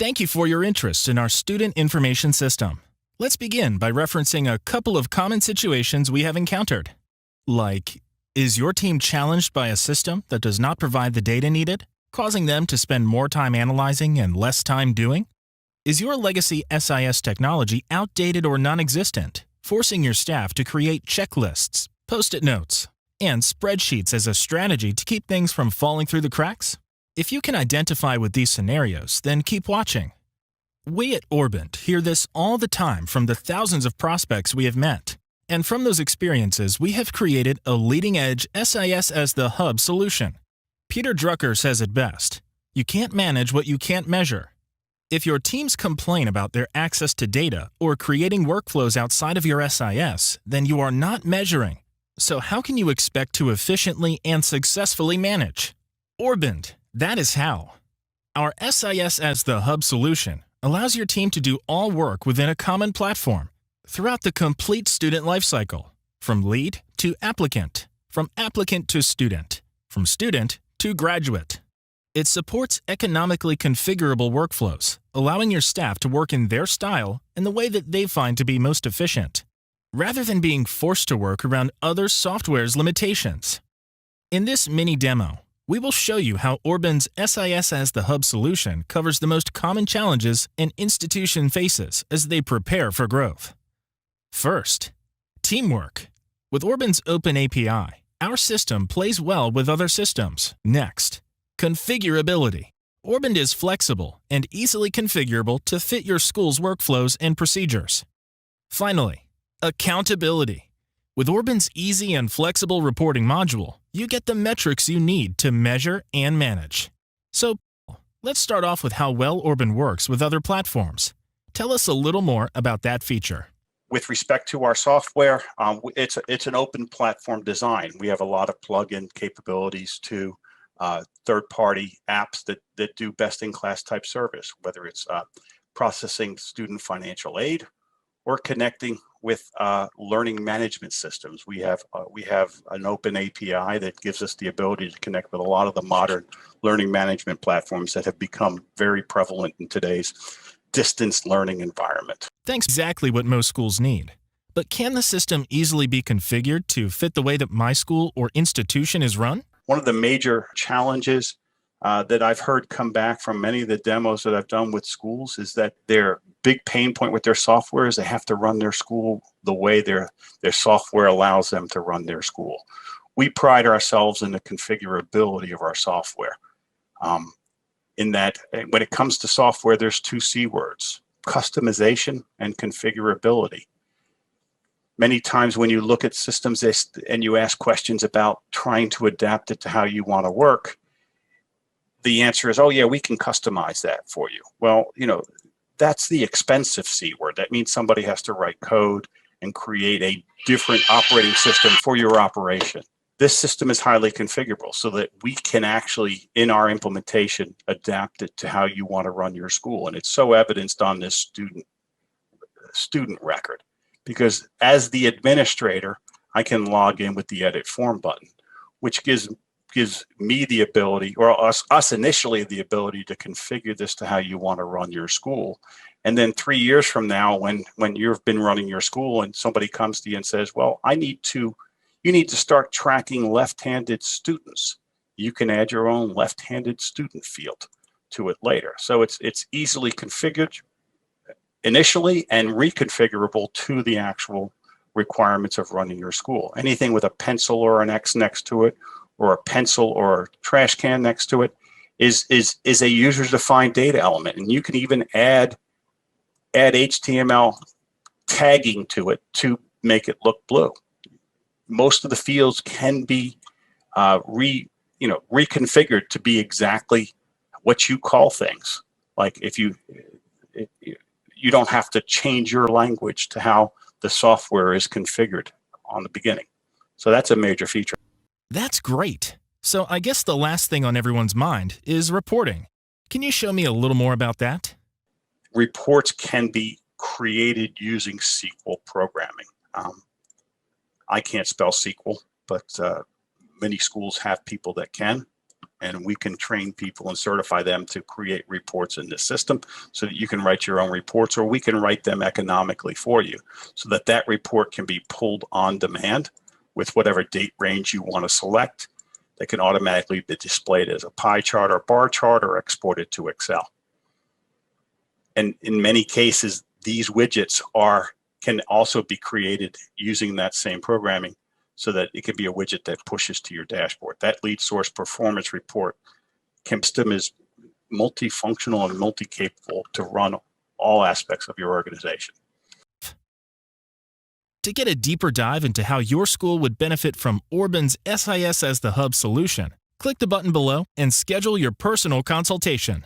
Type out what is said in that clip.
Thank you for your interest in our student information system. Let's begin by referencing a couple of common situations we have encountered. Like, is your team challenged by a system that does not provide the data needed, causing them to spend more time analyzing and less time doing? Is your legacy SIS technology outdated or non-existent, forcing your staff to create checklists, post-it notes, and spreadsheets as a strategy to keep things from falling through the cracks? If you can identify with these scenarios, then keep watching. We at Orbund hear this all the time from the thousands of prospects we have met. And from those experiences, we have created a leading-edge SIS as the hub solution. Peter Drucker says it best: you can't manage what you can't measure. If your teams complain about their access to data or creating workflows outside of your SIS, then you are not measuring. So how can you expect to efficiently and successfully manage? Orbund, that is how. Our SIS as the hub solution allows your team to do all work within a common platform throughout the complete student lifecycle, from lead to applicant, from applicant to student, from student to graduate. It supports economically configurable workflows, allowing your staff to work in their style and the way that they find to be most efficient, rather than being forced to work around other software's limitations. In this mini demo, we will show you how Orbund's SIS as the hub solution covers the most common challenges an institution faces as they prepare for growth. First, teamwork. With Orbund's open API, our system plays well with other systems. Next, configurability. Orbund is flexible and easily configurable to fit your school's workflows and procedures. Finally, accountability. With Orbund's easy and flexible reporting module, you get the metrics you need to measure and manage. So, let's start off with how well Orbund works with other platforms. Tell us a little more about that feature. With respect to our software, it's an open platform design. We have a lot of plug-in capabilities to third-party apps that do best-in-class type service, whether it's processing student financial aid or connecting with learning management systems. We have an open API that gives us the ability to connect with a lot of the modern learning management platforms that have become very prevalent in today's distance learning environment. Thanks. Exactly what most schools need. But can the system easily be configured to fit the way that my school or institution is run? One of the major challenges that I've heard come back from many of the demos that I've done with schools is that their big pain point with their software is they have to run their school the way their software allows them to run their school. We pride ourselves in the configurability of our software. In that, when it comes to software, there's two C words: customization and configurability. Many times when you look at systems and you ask questions about trying to adapt it to how you want to work, the answer is, oh yeah, we can customize that for you. Well, that's the expensive C word. That means somebody has to write code and create a different operating system for your operation. This system is highly configurable so that we can actually, in our implementation, adapt it to how you want to run your school. And it's so evidenced on this student record, because as the administrator, I can log in with the edit form button, which gives me the ability, or us initially, the ability to configure this to how you want to run your school. And then 3 years from now, when you've been running your school and somebody comes to you and says, well, you need to start tracking left-handed students, you can add your own left-handed student field to it later. So it's easily configured initially and reconfigurable to the actual requirements of running your school. Anything with a pencil or an X next to it, or a pencil or a trash can next to it, is a user-defined data element. And you can even add HTML tagging to it to make it look blue. Most of the fields can be reconfigured to be exactly what you call things. Like if you don't have to change your language to how the software is configured on the beginning. So that's a major feature. That's great. So I guess the last thing on everyone's mind is reporting. Can you show me a little more about that? Reports can be created using SQL programming. I can't spell SQL, but many schools have people that can. and we can train people and certify them to create reports in this system so that you can write your own reports, or we can write them economically for you so that that report can be pulled on demand with whatever date range you want to select. That can automatically be displayed as a pie chart or bar chart or exported to Excel. And in many cases, these widgets can also be created using that same programming so that it can be a widget that pushes to your dashboard. That lead source performance report system is multifunctional and multi-capable to run all aspects of your organization. To get a deeper dive into how your school would benefit from Orbund's SIS as the Hub solution, click the button below and schedule your personal consultation.